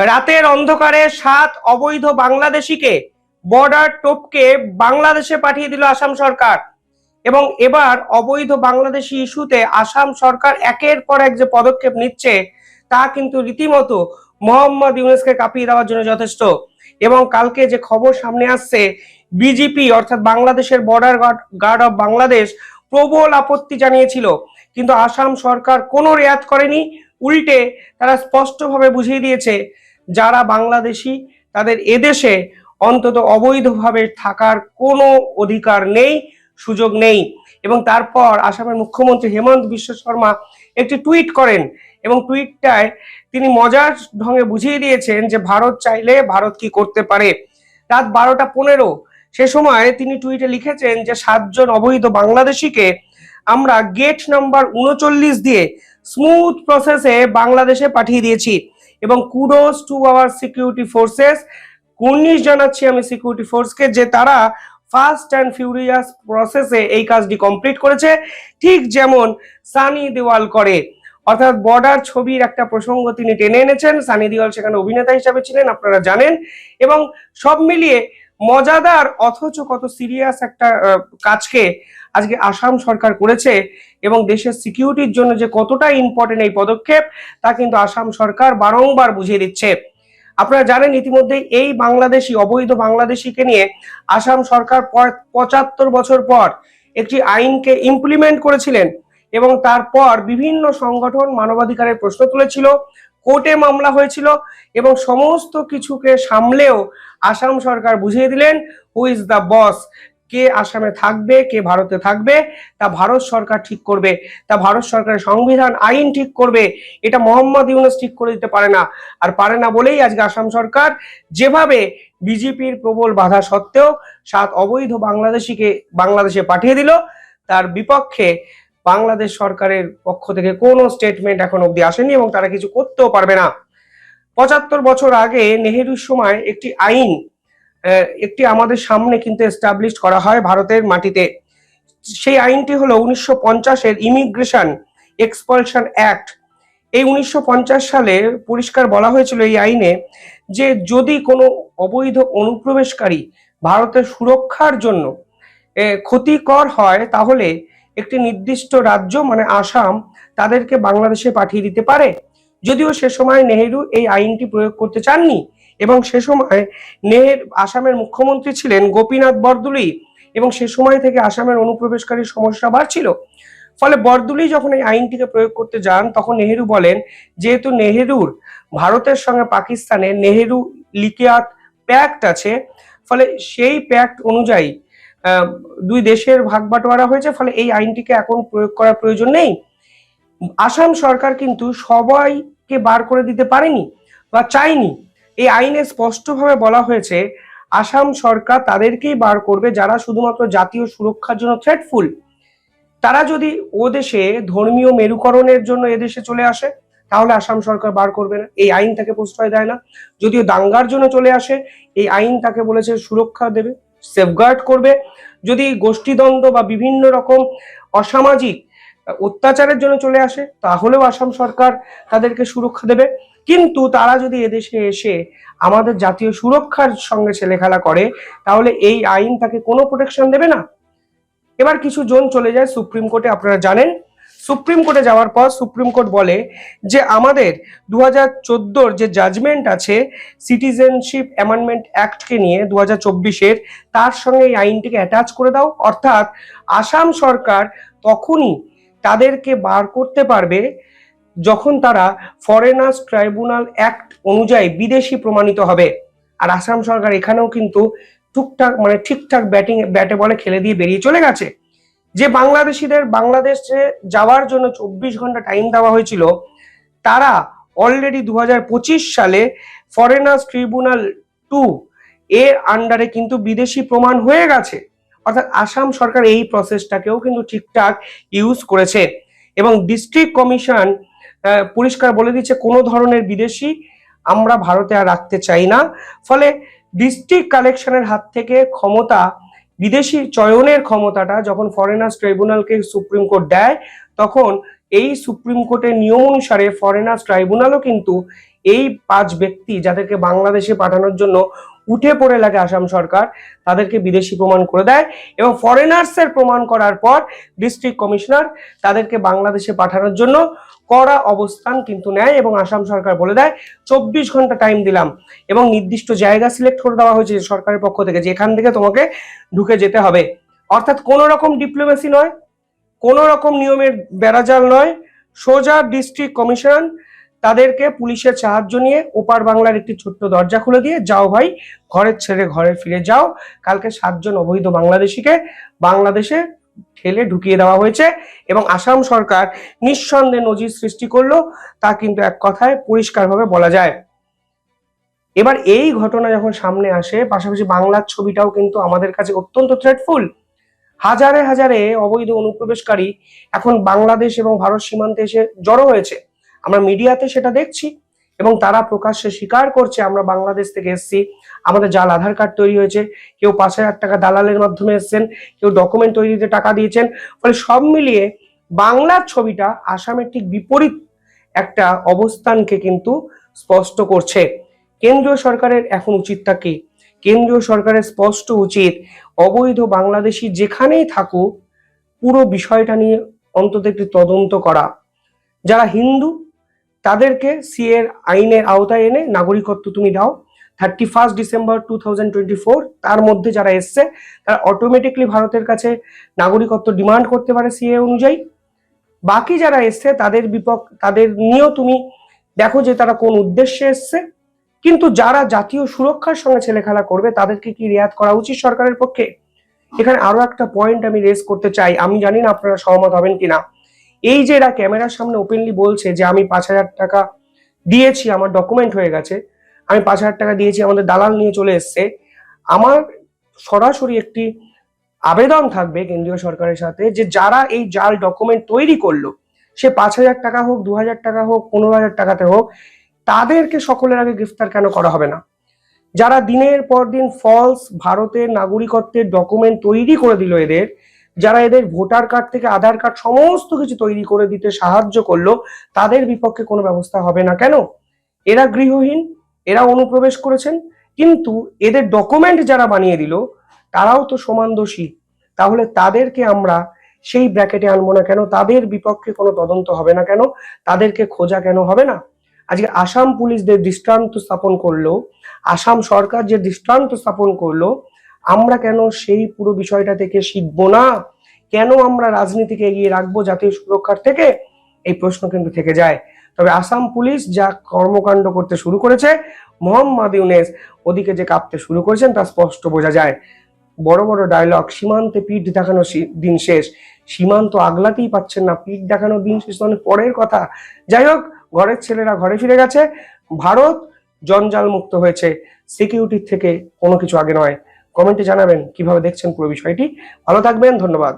রাতের অন্ধকারে 7 অবৈধ বাংলাদেশিকে বর্ডার টপকে বাংলাদেশে পাঠিয়ে দিল আসাম সরকার। এবং এবার অবৈধ বাংলাদেশি ইস্যুতে আসাম সরকার একের পর এক যে পদক্ষেপ নিচ্ছে তা কিন্তু রীতিমতো মোহাম্মদ ইউনূসকে কাঁপিয়ে দেওয়ার জন্য যথেষ্ট। এবং কালকে যে খবর সামনে আসছে, বিজিপি অর্থাৎ বাংলাদেশের বর্ডার গার্ড অফ বাংলাদেশ প্রবল আপত্তি জানিয়েছিল, কিন্তু আসাম সরকার কোনো রেয়াত করেনি। উল্টে তারা স্পষ্টভাবে বুঝিয়ে দিয়েছে যারা বাংলাদেশি তাদের এদেশে অন্তত অবৈধভাবে থাকার কোনো অধিকার নেই, সুযোগ নেই। এবং তারপর আসামের মুখ্যমন্ত্রী হেমন্ত বিশ্ব শর্মা একটি টুইট করেন এবং টুইটটায় তিনি মজার ঢঙে বুঝিয়ে দিয়েছেন যে ভারত চাইলে ভারত কি করতে পারে। রাত 12টা 15 সে সময় তিনি টুইটে লিখেছেন যে 7 জন অবৈধ বাংলাদেশিকে আমরা গেট নাম্বার 39 দিয়ে স্মুথ প্রসেসে বাংলাদেশে পাঠিয়ে দিয়েছি এবং kudos to our security forces. কুর্নিশ জানাচ্ছি আমি সিকিউরিটি ফোর্সকে যে তারা ফাস্ট অ্যান্ড ফিউরিয়াস প্রসেসে এই কাজটি কমপ্লিট করেছে, ঠিক যেমন সানি দেওয়াল করে। অর্থাৎ বর্ডার ছবির একটা প্রসঙ্গ তিনি টেনে এনেছেন। সানি দেওয়াল সেখানে অভিনেতা হিসাবে ছিলেন, আপনারা জানেন। এবং সব মিলিয়ে মজাদার অথচ কত সিরিয়াস একটা কাজকে আজকে আসাম সরকার করেছে এবং দেশের সিকিউরিটির জন্য যে কতটা ইম্পর্টেন্ট এই পদক্ষেপ তা কিন্তু আসাম সরকার বারংবার বুঝিয়ে দিচ্ছে। আপনারা জানেন ইতিমধ্যে এই বাংলাদেশি অবৈধ বাংলাদেশিকে নিয়ে আসাম সরকার 75 বছর পর একটি আইনকে ইমপ্লিমেন্ট করেছিলেন এবং তারপর বিভিন্ন সংগঠন মানবাধিকারের প্রশ্ন তুলেছিল, কোর্টে মামলা হয়েছিল এবং সমস্ত কিছুকে সামলেও আসাম সরকার বুঝিয়ে দিলেন হু ইজ দ্য বস। কে আসামে থাকবে, কে ভারতে থাকবে তা ভারত সরকার ঠিক করবে, তা ভারত সরকারের সংবিধান আইন ঠিক করবে। এটা মোহাম্মদ ইউনূস ঠিক করে দিতে পারে না। আর পারে না বলেই আজকে আসাম সরকার যেভাবে বিজেপির প্রবল বাধা সত্ত্বেও 7 অবৈধ বাংলাদেশিকে বাংলাদেশে পাঠিয়ে দিল, তার বিপক্ষে বাংলাদেশ সরকারের পক্ষ থেকে কোনো স্টেটমেন্ট এখন অব্দি আসেনি এবং তারা কিছু করতেও পারবে না। 75 বছর আগে নেহেরুর সময় একটি আমাদের সামনে কিন্তু এস্টাবলিশ করা হয় ভারতের মাটিতে। সেই আইনটি হলো 1950-এর ইমিগ্রেশন এক্সপালশন অ্যাক্ট। এই 1950 সালে পরিষ্কার বলা হয়েছিল এই আইনে যে যদি কোনো অবৈধ অনুপ্রবেশকারী ভারতের সুরক্ষার জন্য ক্ষতিকর হয় তাহলে একটি নির্দিষ্ট রাজ্য মানে আসাম তাদেরকে বাংলাদেশে পাঠিয়ে দিতে পারে। যদিও সে সময় নেহেরু এই আইনটি প্রয়োগ করতে চাননি এবং সে সময় আসামের মুখ্যমন্ত্রী ছিলেন গোপীনাথ বরদলৈ এবং সে সময় থেকে আসামের অনুপ্রবেশকারীর সমস্যা বাড়ছিল। ফলে বরদলৈ যখন এই আইনটিকে প্রয়োগ করতে যান তখন নেহেরু বলেন যেহেতু নেহেরুর ভারতের সঙ্গে পাকিস্তানের নেহেরু লিকিয়াত প্যাক্ট আছে, ফলে সেই প্যাক্ট অনুযায়ী দুই দেশের ভাগ বাটোয়ারা হয়েছে, ফলে এই আইনটিকে এখন প্রয়োগ করার প্রয়োজন নেই। আসাম সরকার কিন্তু সবাইকে বার করে দিতে পারেনি বা চাইনি। এই আইনে স্পষ্টভাবে বলা হয়েছে আসাম সরকার তাদেরকেই বার করবে যারা শুধুমাত্র জাতীয় সুরক্ষার জন্য থ্রেটফুল। তারা যদি ও দেশে ধর্মীয় মেরুকরণের জন্য এদেশে চলে আসে তাহলে আসাম সরকার বার করবে না, এই আইন তাকে প্রশ্রয় দেয় না। যদিও দাঙ্গার জন্য চলে আসে এই আইন তাকে বলেছে সুরক্ষা দেবে, সেফগার্ড করবে। যদি গোষ্ঠীদ্বন্দ্ব বা বিভিন্ন রকম অসামাজিক অত্যাচারের জন্য চলে আসে তাহলেও আসাম সরকার তাদেরকে সুরক্ষা দেবে। কিন্তু তারা যদি এদেশে এসে আমাদের জাতীয় সুরক্ষার সঙ্গে ছেলেখেলা করে তাহলে এই আইন তাকে কোনো প্রোটেকশন দেবে না। এবার কিছু জন চলে যায় সুপ্রিম কোর্টে। আপনারা জানেন সুপ্রিম কোর্টে যাওয়ার পর সুপ্রিম কোর্ট বলে যে আমাদের 2014-র যে জাজমেন্ট আছে সিটিজেনশিপ অ্যামেন্ডমেন্ট অ্যাক্টকে নিয়ে 2024-এর, তার সঙ্গে এই আইনটিকে অ্যাটাচ করে দাও। অর্থাৎ আসাম সরকার তখনই তাদেরকে বার করতে পারবে যখন তারা ফরেনার্স ট্রাইব্যুনাল অ্যাক্ট অনুযায়ী বিদেশি প্রমাণিত হবে। আর আসাম সরকার এখানেও কিন্তু টুকটাক মানে ঠিকঠাক ব্যাটে বলে খেলে দিয়ে বেরিয়ে চলে গেছে। যে বাংলাদেশিদের বাংলাদেশে যাওয়ার জন্য 24 ঘন্টা টাইম দেওয়া হয়েছিল তারা অলরেডি 2025 সালে ফরেনার্স ট্রিব্যুনাল 2 এর আন্ডারে কিন্তু বিদেশি প্রমাণ হয়ে গেছে। অর্থাৎ আসাম সরকার এই প্রসেসটাকেও কিন্তু ঠিকঠাক ইউজ করেছে এবং ডিস্ট্রিক্ট কমিশন পরিষ্কার বলে দিচ্ছে কোনো ধরনের বিদেশি আমরা ভারতে আর রাখতে চাই না। ফলে ডিস্ট্রিক্ট কালেকশনের হাত থেকে ক্ষমতা, বিদেশি চয়নের ক্ষমতাটা যখন ফরেনার্স ট্রাইব্যুনালকে সুপ্রিম কোর্ট দেয় তখন এই সুপ্রিম কোর্টের নিয়ম অনুসারে ফরেনার্স ট্রাইব্যুনালও কিন্তু এই 5 ব্যক্তি যাদেরকে বাংলাদেশে পাঠানোর জন্য উঠে পড়ে লাগে আসাম সরকার, তাদেরকে বিদেশি প্রমাণ করে দেয় এবং ফরেনার্সের প্রমাণ করার পর ডিস্ট্রিক্ট কমিশনার তাদেরকে বাংলাদেশে পাঠানোর জন্য কড়া অবস্থান কিন্তু নেয় এবং আসাম সরকার বলে দেয় 24 ঘন্টা টাইম দিলাম এবং নির্দিষ্ট জায়গা সিলেক্ট করে দেওয়া হয়েছে সরকারের পক্ষ থেকে যে এখান থেকে তোমাকে ঢুকে যেতে হবে। অর্থাৎ কোনো রকম ডিপ্লোমেসি নয়, কোনো রকম নিয়মের বেড়াজাল নয়, সোজা ডিস্ট্রিক্ট কমিশনার তাদেরকে পুলিশের সাহায্য নিয়ে ওপার বাংলার একটি ছোট্ট দরজা খুলে দিয়ে, যাও ভাই ঘরের ছেড়ে ঘরে ফিরে যাও। কালকে 7 জন অবৈধ বাংলাদেশিকে বাংলাদেশে ঠেলে ঢুকিয়ে দেওয়া হয়েছে এবং আসাম সরকার নিঃসন্দেহে নজির সৃষ্টি করলো, তা কিন্তু এক কথায় পরিষ্কারভাবে বলা যায়। এবার এই ঘটনা যখন সামনে আসে, পাশাপাশি বাংলার ছবিটাও কিন্তু আমাদের কাছে অত্যন্ত থ্রেটফুল। হাজারে হাজারে অবৈধ অনুপ্রবেশকারী এখন বাংলাদেশ এবং ভারত সীমান্তে এসে জড়ো হয়েছে। আমরা মিডিয়াতে সেটা দেখছি এবং তারা প্রকাশ্যে স্বীকার করছে আমরা বাংলাদেশ থেকে এসেছি, আমাদের জাল আধার কার্ড তৈরি হয়েছে, কেউ 5,000 টাকা দালালের মাধ্যমে এসেছেন, কেউ ডকুমেন্ট তৈরিতে টাকা দিয়েছেন। ফলে সব মিলিয়ে বাংলার ছবিটা আসামের ঠিক বিপরীত একটা অবস্থানকে কিন্তু স্পষ্ট করছে। কেন্দ্রীয় সরকারের এখন উচিতটা কি? কেন্দ্রীয় সরকারের স্পষ্ট উচিত অবৈধ বাংলাদেশি যেখানেই থাকুক পুরো বিষয়টা নিয়ে অন্তত একটি তদন্ত করা। যারা হিন্দু তাদেরকে সিএর আইনের আওতায় এনে নাগরিকত্ব তুমি দাও। 31 ডিসেম্বর 2024 তার মধ্যে যারা এসছে তারা অটোমেটিকলি ভারতের কাছে নাগরিকত্ব ডিমান্ড করতে পারে সিএ অনুযায়ী। বাকি যারা এসছে তাদের নিয়েও তুমি দেখো যে তারা কোন উদ্দেশ্যে এসছে। কিন্তু যারা জাতীয় সুরক্ষার সঙ্গে ছেলেখেলা করবে তাদেরকে কি রেয়াত করা উচিত সরকারের পক্ষে? এখানে আরো একটা পয়েন্ট আমি রেজ করতে চাই, আমি জানি না আপনারা সহমত হবেন কিনা। এই যে এরা ক্যামেরার সামনে ওপেনলি বলছে যে আমি 5,000 টাকা দিয়েছি, আমার ডকুমেন্ট হয়ে গেছে, আমি 5,000 টাকা দিয়েছি, আমাদের দালাল নিয়ে চলে এসছে। আমার সরাসরি একটি আবেদন থাকবে কেন্দ্রীয় সরকারের সাথে যে যারা এই জাল ডকুমেন্ট তৈরি করলো, সে 5,000 টাকা হোক, 2,000 টাকা হোক, 15,000 টাকাতে হোক, তাদেরকে সকলের আগে গ্রেফতার কেন করা হবে না? যারা দিনের পর দিন ফলস ভারতের নাগরিকত্বের ডকুমেন্ট তৈরি করে দিল এদের, যারা এদের ভোটার কার্ড থেকে আধার কার্ড সমস্ত কিছু তৈরি করে দিতে সাহায্য করলো, তাদের বিপক্ষে কোনো ব্যবস্থা হবে না কেন? এরা গৃহহীন, এরা অনুপ্রবেশ করেছেন, কিন্তু এদের ডকুমেন্ট যারা বানিয়ে দিল তারাও তো সমান দোষী। তাহলে তাদেরকে আমরা সেই ব্র্যাকেটে আনবো না কেন? তাদের বিপক্ষে কোনো তদন্ত হবে না কেন? তাদেরকে খোঁজা কেন হবে না? আজকে আসাম পুলিশ যে দৃষ্টান্ত স্থাপন করলো, আসাম সরকার যে দৃষ্টান্ত স্থাপন করলো, আমরা কেন সেই পুরো বিষয়টা থেকে শিখবো না? কেন আমরা রাজনীতিকে এগিয়ে রাখবো জাতীয় সুরক্ষার থেকে? এই প্রশ্ন কিন্তু থেকে যায়। তবে আসাম পুলিশ যা কর্মকাণ্ড করতে শুরু করেছে, মোহাম্মদ ইউনূস ওদিকে যে কাঁপতে শুরু করেছেন তা স্পষ্ট বোঝা যায়। বড় বড় ডায়লগ, সীমান্তে পিঠ দেখানো দিন শেষ। সীমান্ত আগলাতেই পাচ্ছেন না, পিঠ দেখানোর দিন শেষ অনেক পরের কথা। যাই হোক, ঘরের ছেলেরা ঘরে ফিরে গেছে, ভারত জঞ্জাল মুক্ত হয়েছে, সিকিউরিটির থেকে কোনো কিছু আগে নয়। কমেন্টে জানাবেন কিভাবে দেখছেন পুরো বিষয়টি। ভালো থাকবেন, ধন্যবাদ।